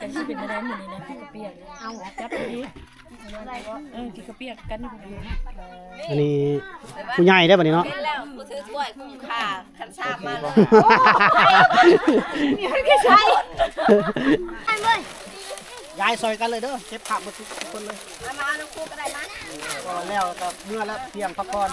กันสิเป็นอะไรหมื้อนี้นะที่กระเปียกเอาจับดีที่กระเปียกกันอยู่ดี อันนี้ผู้ใหญ่ได้ป่ะนี่เนาะ เป็นแล้วกูซื้อถ้วยคุ้มค่าคันชาบมาเลย ยายซอยกันเลยเด้อเก็บผักมาทุกคนเลย มาน้องครูก็ได้มา ก็แล้วก็เมื่อแล้วเที่ยงพักผ่อน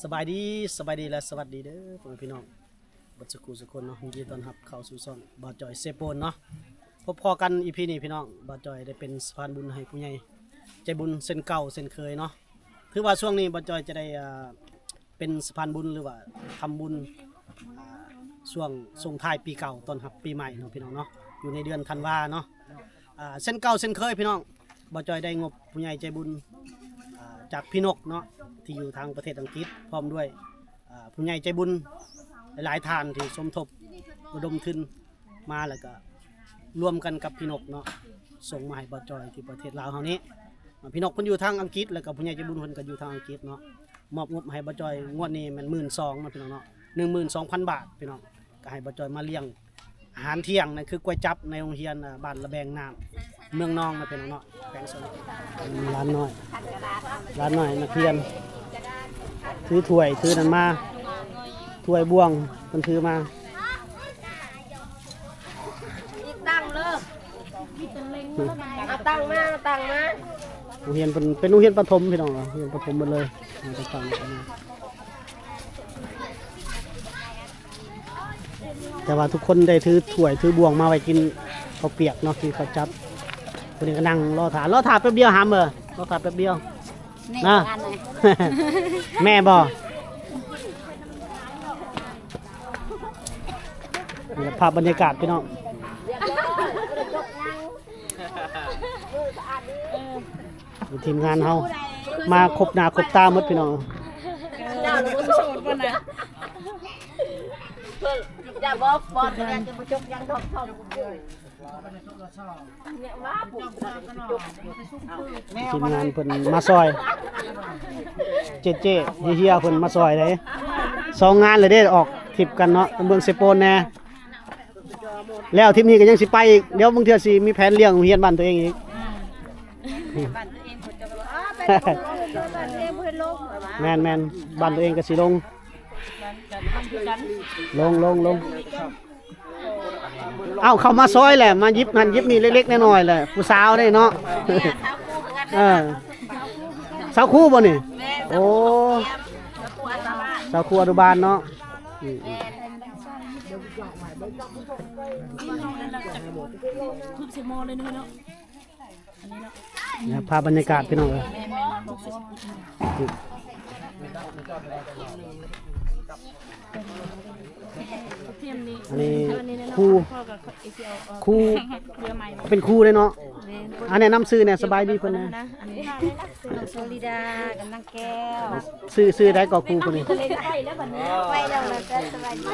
สบายดีและสวัสดีเด้อพ่อแม่พี่น้องบัดสุขุสุคนเนาะยินดีต้อนรับเข้าสู่ช่องบ่าวจอยเซโปนเนาะพบพอกันอีพีนี้พี่น้องบ่าวจอยได้เป็นสะพานบุญให้ผู้ใหญ่ใจบุญเส้นเก่าเส้นเคยเนาะถือว่าช่วงนี้บ่าวจอยจะได้เป็นสะพานบุญหรือว่าทำบุญช่วงส่งท้ายปีเก่าต้อนรับปีใหม่เนาะพี่น้องเนาะอยู่ในเดือนธันวาเนาะเส้นเก่าเส้นเคยพี่น้องบ่าวจอยได้งบผู้ใหญ่ใจบุญจากพี่นกเนาะที่อยู่ทางประเทศอังกฤษพร้อมด้วยผู้ใหญ่ใจบุญหลายๆท่านที่สมทบระดมทุนมาแล้วก็ร่วมกันกับพี่นกเนาะส่งมาให้บ่าวจอยที่ประเทศลาวเฮานี้พี่นกเพิ่นอยู่ทางอังกฤษแล้วก็ผู้ใหญ่ใจบุญเพิ่นก็อยู่ทางอังกฤษเนาะมอบงบให้บ่าวจอยงวดนี้มัน 12,000 เนาะพี่น้องเนาะ 12,000 บาทพี่น้องก็ให้บ่าวจอยมาเลี้ยงอาหารเที่ยงนั่นคือกล้วยจั๊บในโรงเรียนบ้านระแบงน้ำเมืองนองนะพี่น้องเนาะแขวงสนร้านน้อยนักเรียนถือถ้วยถือนั่นมาถ้วยบ่วงมันถือมาอีกตั้งเลิกเอาตั้งมาโรงเรียนเป็นโรงเรียนประถมพี่น้องเหรอโรงเรียนประถมหมดเลยต่างๆแต่ว่าทุกคนได้ถือถ้วยถือบ่วงมาไว้กินข้าวเปียกเนาะกินข้าวจั๊บคนนี้ก็นั่งรอถาแป๊บเดียวหามรอถาแป๊บเดียวนะแม่บ่นี่ภาพบรรยากาศพี่น้องทีมงานเฮามาครบหน้าครบตาหมดพี่น้องเจ้าหนูโสดป่ะนะอย่าบอกบอลกันจะมาจกยังดอกทองเนี่ยว่าปุ๊บทีมงานเพิ่นมาซอยเจ๊เฮียเพิ่นมาซอยเลย2 งานเลยได้ออกทริปกันเนาะเมืองเซโปนแน่แล้วทริปนี้ก็ยังสิไปอีกเดี๋ยวบางเทื่อสิมีแผนเลี้ยงโรงเรียนบ้านตัวเองอีกแม่นบ้านตัวเองก็สิลงเอ้าเข้ามาซอยแหละมายิบนั่นยิบนี่เล็กๆน้อยๆแหละผู้สาวได้เนาะสาวคู่บ่นี่โอ้สาวคู่อนุบาลเนาะทุบสิโมเลยเนาะเนี่ยภาพบรรยากาศพี่น้องอันนี้ครูเป็นครูเลยเนาะอันนี้น้ำซื้อเนี่ยสบายดีเพิ่นนะโซลิดากับนางแก้วซื้อได้ก็ครูคนนี้ไปแล้วนะจะสบายดี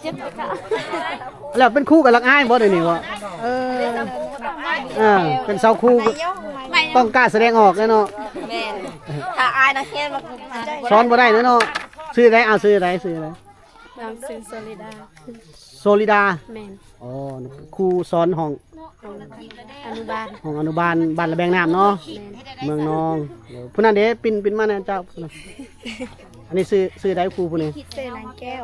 เจ็บค่ะแล้วเป็นครูกับลักอ้ายบ่ได้นี่บ่เป็นสาวครูต้องกล้าแสดงออกเนาะแม่ถ้าอายนะแค่มาสอนบ่ได้เนาะซื้อได้ซื้ออะไรน้ำซื้อโซลิดาแม่นอ๋อครูสอนห้องอนุบาลบ้านระแบงน้ำเนาะเมืองนองผู้นั้นเด้ปิ่นมาแน่เจ้าอันนี้ซื้อได้ครูผู้นี้ซื้อนางแก้ว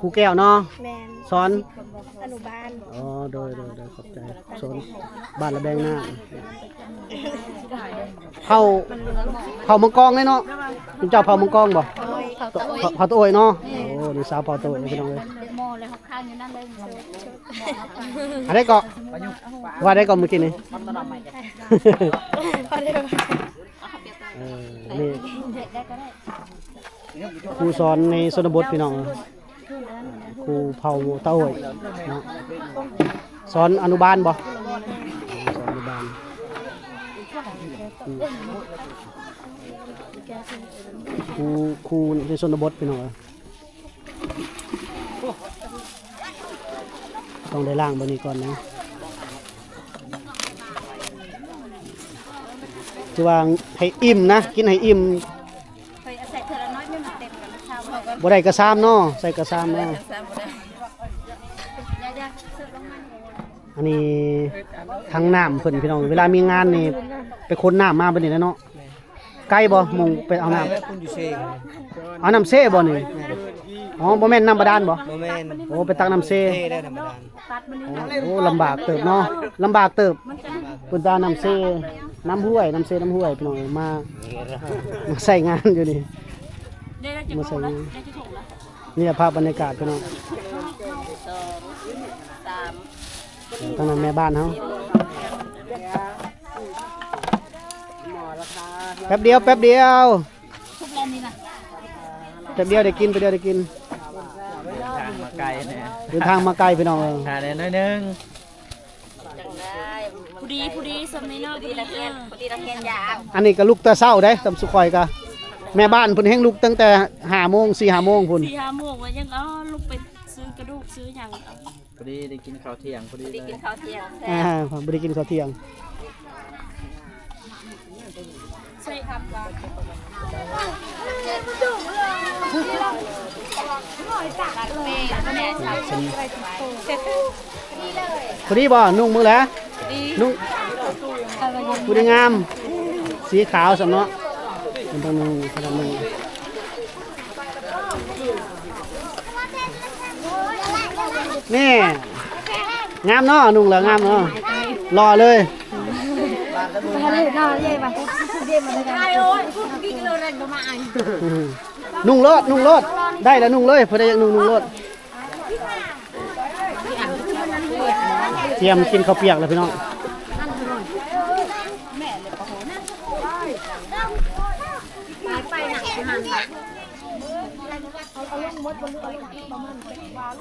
ครูแก้วเนาะแม่นสอนอนุบาลอ๋อโดยขอบใจสอนบ้านระแบงน้ำเผามังกรเลยเนาะคุณเจ้าเผามังกรบ่เผาตัวโอยเนาะโอ้นี่สาวเผาตัวโอยพี่น้องเลยอะไรก็ว่าได้ก็เมื่อกี้นี่นี่ครูสอนในชนบทพี่น้องครูเผาเต้าโอยเนาะสอนอนุบาลบ่สอนอนุบาลครูในชนบทพี่น้องต้องได้ล่างบนนี้ก่อนนะ จะว่าให้อิ่มนะกินให้อิ่ม ไปใส่เทอละน้อยไม่มาเต็มกันเช้าบอกกัน บ่ได้กระซามเนาะใส่กระซามเนาะ ยาเสิร์ฟลงมา อันนี้ทางน้ำเพิ่นพี่น้องเวลามีงานนี่ไปคนน้ำมาบัดนี้แหล้วเนาะไกลบ่มงไปเอาน้ำเอาน้ำเซ่บ่นี่อ๋อบ่แม่นน้ำบาดาลบ่ โมเมน โอ้ไปตักน้ำเซ่ เท่ได้ธรรมดา โอ้ลำบากเติบเนาะลำบากเติบเพิ่นตาน้ำเซ่น้ำห้วยน้ำเซ่น้ำห้วยพี่น้องมาใส่งานอยู่นี่ ได้แล้วจะ มา ถู ใส่ กแล้ว งาน ได้จะถูกแล้ว นี่ภาพบรรยากาศพี่น้อง 3 ทางนั้นแม่บ้านเฮาแป๊บเดียวแป๊บเดียว ทุกแรงนี่นะ แป๊บเดียวได้กินแป๊บเดียวได้กิน ทางมาไกลเนี่ย เดินทางมาไกลพี่น้อง หาได้น้อยนึง จังได้ ผู้ดีสำนี้เนาะ พอดีละแคนพอดีละแคนยาว อันนี้ก็ลุกแต่เช้าได้ตำสุข่อยก็แม่บ้านเพิ่นแฮงลุกตั้งแต่5โมง4-5โมงพุ่น 4-5 โมงว่ายังลูกไปซื้อกระดูกซื้ออย่าง พอดีได้กินข้าวเที่ยงพอดี พอดีกินข้าวเที่ยงแซ่ ผมบ่ได้กินข้าวเที่ยง ใช่ครับ พอดีบ่นุ่งมือแล้วนุ่งผู้ดีงาม สีขาวสำเนาะเป็นต้องนุ่งขนาดนึงนี่งามเนาะนุ่งแล้วงามเนาะรอเลย นุ่งรถนุ่งรถได้แล้วนุ่งเลยพอได้ยังนุ่งนุ่งรถเตรียมกินข้าวเปียกแล้วพี่น้อง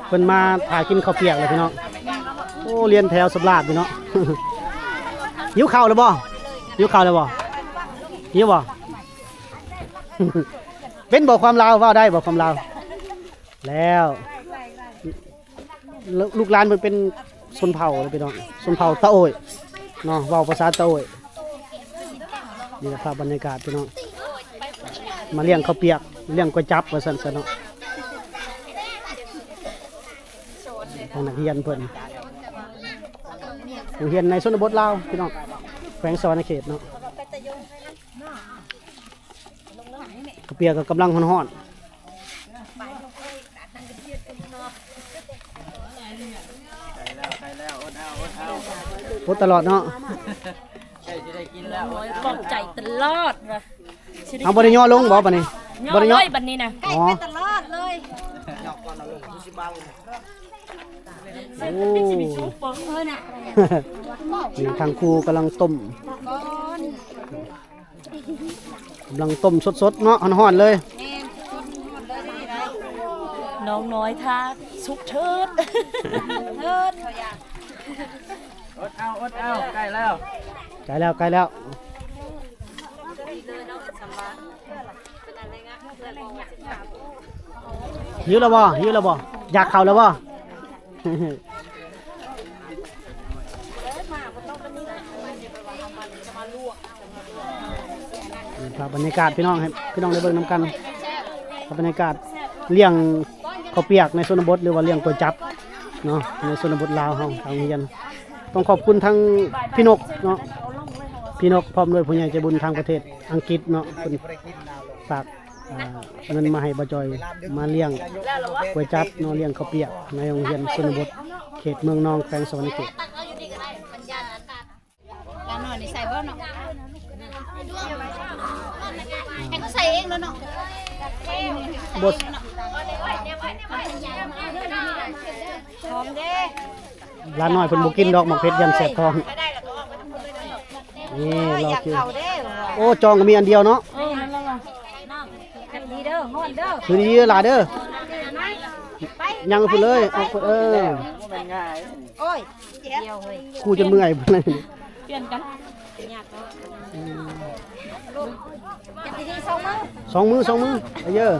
เพิ่นมาถ่ายกินข้าวเปียกเลยพี่น้องโอ้เรียนแถวสำราบพี่น้อง หิวข้าวแล้วบ่หิวข้าวแล้วบ่หิวบ่ เป็นบอกความลาวว่าได้บอกความลาวแล้วลูกหลานมันเป็นชนเผ่าเลยพี่น้องชนเผ่าตะโอยเนาะเว้าภาษาตะโอยนี่แหละภาพบรรยากาศพี่น้องมาเลี้ยงข้าวเปียกเลี้ยงก๋วยจั๊บว่าซั่นซะเนาะทางนักเรียนเพิ่นโรงเรียนในชนบทลาวพี่น้องแขวงสวรรณเขตเนาะข้าวเปียกก็กำลังฮ้อนๆ พูดตลอดเนาะ ใกล้จะได้กินแล้ว ปลอบใจตลอดว่ะ เอาบริย่อลงบ่ปะนี่ ย่ บริ อย่ อ อยบัดนี้นะ อ๋อ ตลอดเลย โอ้ มีชุบบ่ น่ะ นี่ทางครูกำลังต้มสดๆเนาะฮ้อนๆเลย น้องน้อยท่าสุกเทิด เขาอยาก อดเอาใกล้แล้ว ใกล้แล้ว หิวแล้วบ่อยากเข้าแล้วบ่ ครับบรรยากาศพี่น้องให้พี่น้องได้เบิ่งน้ำกันครับบรรยากาศเลี้ยงข้าวเปียกในชนบทหรือว่าเลี้ยงก๋วยจั๊บเนาะในชนบทลาวเฮาทางเรียนต้องขอบคุณทั้งพี่นกเนาะพี่นกพร้อมด้วยผู้ใหญ่ใจบุญทางประเทศอังกฤษเนาะเป็นฝากเงินมาให้บ่จอยมาเลี้ยงก๋วยจั๊บเนาะเลี้ยงข้าวเปียกในโรงเรียนชนบทเขตเมืองนองแขวงสวรรณเขต การนอนนี่ใส่บ่เนาะให้เขาใส่เองแล้วเนาะ บท หอมเด้ ร้านน้อยเพิ่นบ่กินดอกหมกเพชรยันแสบท้องนี่เรา อยาก คือ เข้าเด้ โอ้จองก็มีอันเดียวเนาะ นั่นแล้วว่ะ กันดีเด้อฮ้อนเด้อ คือดีๆหลายเด้อยังพุ่นเลยเอาเออ โอ้ยเจ็บเดียวเฮ้ย กูจะเมื่อยพุ่นเลย เปลี่ยนกัน ยากเนาะจับดีๆ2 มือ สองมือเอาเยอะ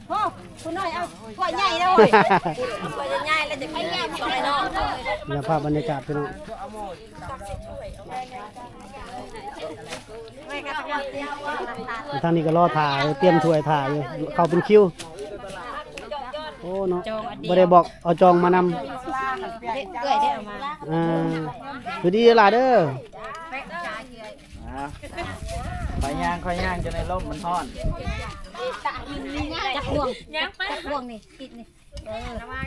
โอ้ คุณน้อยเอาถ้วยใหญ่เลยถ้วยใหญ่แล้วจะกินแก้มซอยเนาะ นี่ภาพบรรยากาศพี่น้อง ไม่ก็ต้องเตรียม ทางนี้ก็รอถ่ายเตรียมถ้วยถ่ายอยู่เข้าเป็นคิวโอ้เนาะบ่ได้บอกเอาจองมานำ เกยได้ออกมา คือดีล่ะเด้อ คอยย่างจนในร่มมันร้อน จับบ่วงจับบ่วงนี่ติดนี่ระบาย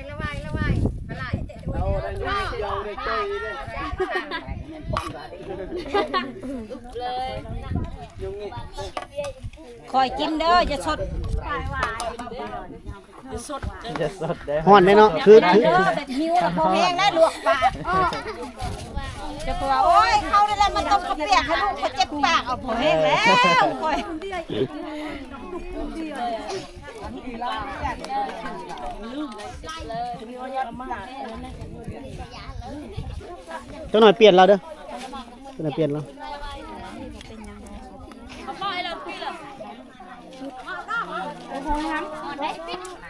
คอยกินเด้อจะสด จะสดได้ ฮ้อนได้เนาะคือ เด้อแต่หิวแล้วพอแห้งนะลวกปากจะกลัวโอ้ยเขาได้แล้วมันต้มกระเปียกให้ลูกเขาเจ็บปากเอาพอแห้งแล้วคอย เจ้าหน่อยเปลี่ยนเราเด้อเจ้าหน่อยเปลี่ยนเรา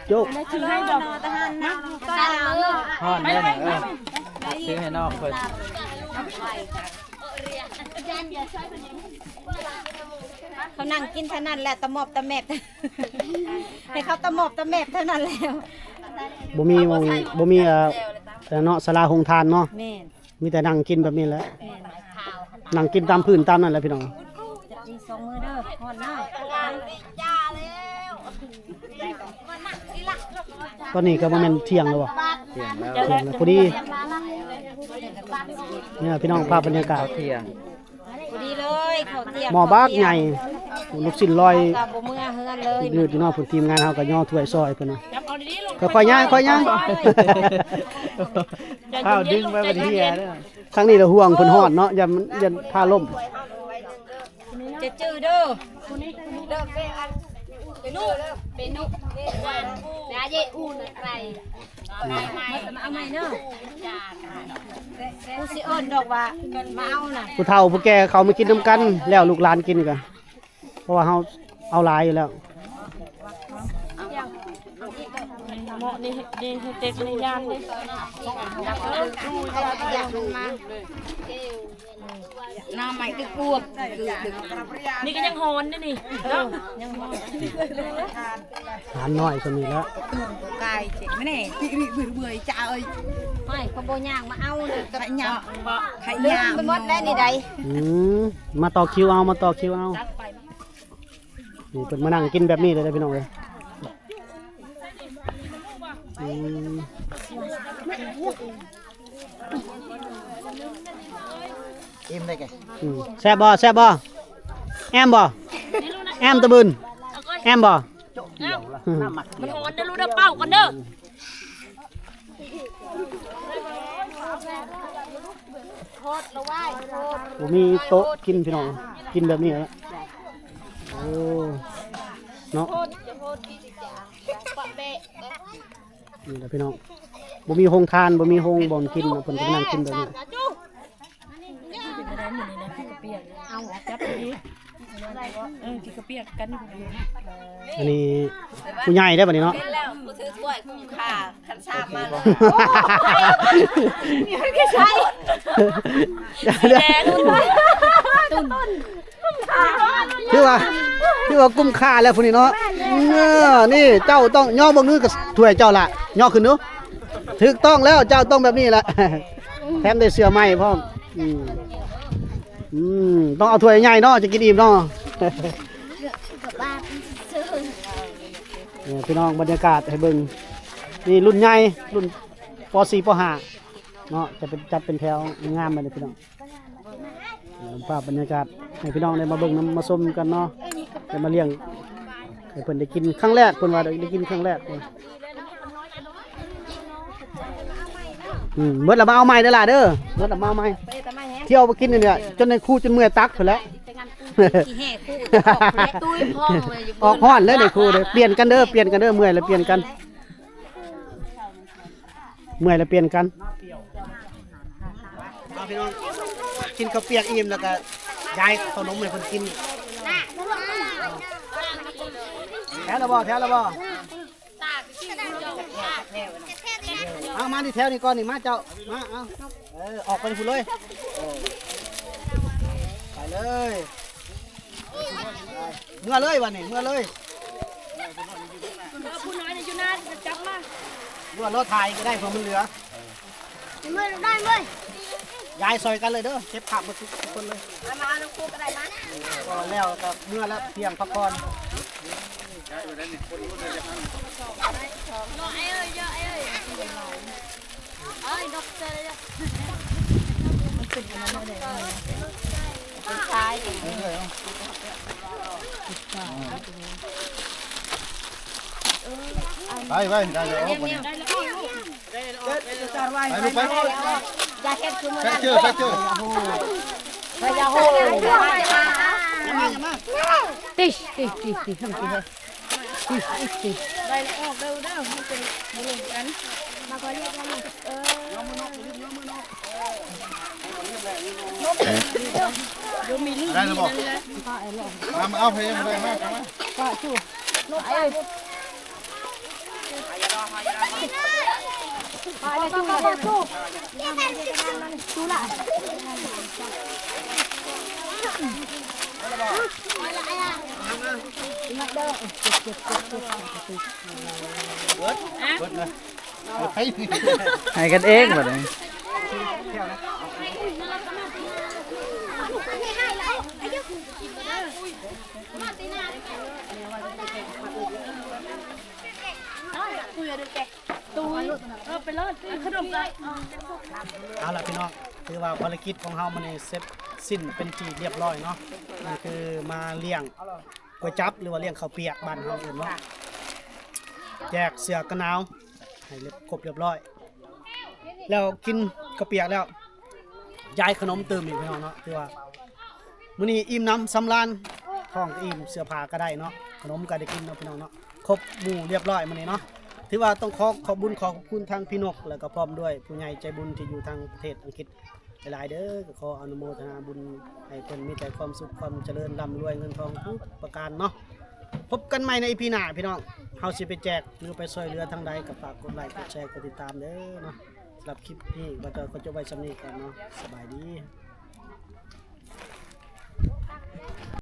โจ๊ก ร้อนได้ไหมซื้อให้น้องเพิ่น เขานั่งกินเท่านั้นแหละตะหมอบตะแมบให้เขาตะหมอบตะแมบเท่านั้นแล้ว บ่มีแต่เนาะศาลาโรงทานเนาะ แม่น มีแต่นั่งกินแบบนี้แหละนั่งกินตามพื้นตามนั่นแหละพี่น้อง จะมีสองมือเด้อฮอนเนาะ ตอนนี้ก็บ่แม่นเที่ยงแล้วบ่ เที่ยงแล้ว เที่ยงแล้วพอดีเนี่ยพี่น้องภาพบรรยากาศ เที่ยง พอดีเลยเขาเตรียม หม้อบากใหญ่ลูกชิ้นลอย กับบ่มือเฮือนเลย ยืดอยู่เนาะพุ่นทีมงานเฮาก็ย่อถ้วยซอยเพิ่นน่ะ จับเอาดีๆลง ก็ค่อยย่างค่อยย่าง ข้าวดึงไปบ่ได้เที่ยเด้อ ครั้งนี้เราห่วงเพิ่นฮอดเนาะอย่ามันอย่าพาล่ม จะจื้อเด้อ เอาใหม่เนาะกูสิเอิ้นดอกว่ามาเอาน่ะ ผู้เฒ่าผู้แก่เขามากินนํกันแล้วลูกหลานกินกันเพราะว่าเฮาเอาหลายอยู่แล้ว เหมาะนี่ดีให้เต็กในยานดิ อยากมันมาหน้าใหม่ก็กลัว นี่ก็ยังฮอนนี่เนาะ หารน้อยซะนี่แล้ว กายเจ็บไม่แน่เบื่อจ้าเอ้ยไม่เขาโบย่างมาเอาเลยกระย่างไข่ย่างไปหมดแล้วนี่ใด มาต่อคิวเอามาต่อคิวเอานี่เพิ่นมานั่งกินแบบนี้เลยนะพี่น้องเอ้ยอิ่มได้แก แซ่บบ่แซ่บบ่แอมบ่แอมตะบึนแอมบ่ มันฮอนเด้อรู้เด้อเป้ากันเด้อ ผมมีโต๊ะกินพี่น้องกินแบบนี้แล้วโอ้เนาะนี่แหละพี่น้องบ่มีโรงทานบ่มีโรงบ่อนกินเพิ่นก็นั่งกินแบบนี้ เป็นอะไรหมดนี่นะพี่กระเปียกเอาจับดีๆพี่กระเปียกกันอยู่ อันนี้ผู้ใหญ่ได้บัดนี้เนาะ แล้วกูซื้อถ้วยคุ้มค่าคันชาบมาเลย ใช่แดงคือว่ากุ้มค่าแล้วพุ่นนี่เนาะนี่เจ้าต้องย่อเบิ่งนึงกับถ้วยเจ้าล่ะย่อขึ้นเนาะถูกต้องแล้วเจ้าต้องแบบนี้แหละแถมได้เสื้อใหม่พร้อมต้องเอาถ้วยใหญ่เนาะจะกินอิ่มเนาะเนี่ยพี่น้องบรรยากาศให้เบิ่งนี่รุ่นใหญ่รุ่นป .4 ป .5 เนาะจะเป็นจัดเป็นแถวงามเลยพี่น้องภาพบรรยากาศให้พี่น้องได้มาเบิ่งมาชมกันเนาะได้มาเลี้ยงให้เพิ่นได้กินครั้งแรกเพิ่นว่าได้กินครั้งแรกเมื่อละมาเอาใหม่เด้อล่ะเด้อเมื่อละมาเอาใหม่เที่ยวไปกินเนี่ยจนในคู่จนเมื่อยตักพุ่นแล้ว ขี้แห่คู่ตุ้ยพ่อเลย ออกห้อนเลยในคู่เด้อเปลี่ยนกันเด้อเปลี่ยนกันเด้อเมื่อยแล้วเปลี่ยนกันเมื่อยแล้วเปลี่ยนกันเอาพี่น้องกินข้าวเปียกอิ่มแล้วก็ย้ายขนมให้เพิ่นกินแถวละบ่ มาที่แถวนี่ก่อนนี่มาเจ้ามาเอาออกไปพุ่นเลยไปเลยเมื่อเลยวันนี้เมื่อเลย ผู้น้อยในยูนาจับมา เมื่อรถไทยก็ได้เพราะมันเหลือ มือได้มือย ายซอยกันเลยเด้อเก็บผักมาทุกคนเลย มาลูกคู่ก็ได้มา ก็แล้วก็เมื่อแล้วเพียงพักก่อน ไปไปได้เลยโอ้ไปไปลูกไป อย่าเฮ็ดคือมือ แฟ นั่น เจอร์แฟเจอร์ อย่าโหอย่ามา ติชทำกินเลยติชได้แล้วออกเด้อมันเป็นบรรลุกันมาก็เรียกกันได้เลยบอกมาเอาเพลงมาเลยมาให้ ให้กันเองบัดนี้ ไปรอดขนมกัน เอาล่ะพี่น้องคือว่าภารกิจของเฮามันเสร็จสิ้นเป็นที่เรียบร้อยเนาะนั่นคือมาเลี้ยงก๋วยจั๊บหรือว่าเลี้ยงข้าวเปียกบ้านเฮาเอิ้นเนาะแจกเสื้อกันหนาวให้ครบเรียบร้อยแล้วกินข้าวเปียกแล้วย้ายขนมเติมอีกพี่น้องเนาะคือว่ามื้อนี้อิ่มน้ำสำราญท้องก็อิ่มเสื้อผ้าก็ได้เนาะขนมก็ได้กินเนาะพี่น้องเนาะครบหมู่เรียบร้อยมื้อนี้เนาะถือว่าต้องขอบคุณทางพี่นกแล้วก็พร้อมด้วยผู้ใหญ่ใจบุญที่อยู่ทางประเทศอังกฤษหลายๆเด้อก็ขออนุโมทนาบุญให้เพิ่นมีแต่ความสุขความเจริญร่ำรวยเงินทองทุกประการเนาะพบกันใหม่ใน EP หน้าพี่น้องเฮาสิไปแจกหรือไปช่วยเหลือทางใดก็ฝากกดไลค์กดแชร์กดติดตามเด้อเนาะสำหรับคลิปนี้ก็จะจบไว้สำนี้ก่อนเนาะสบายดี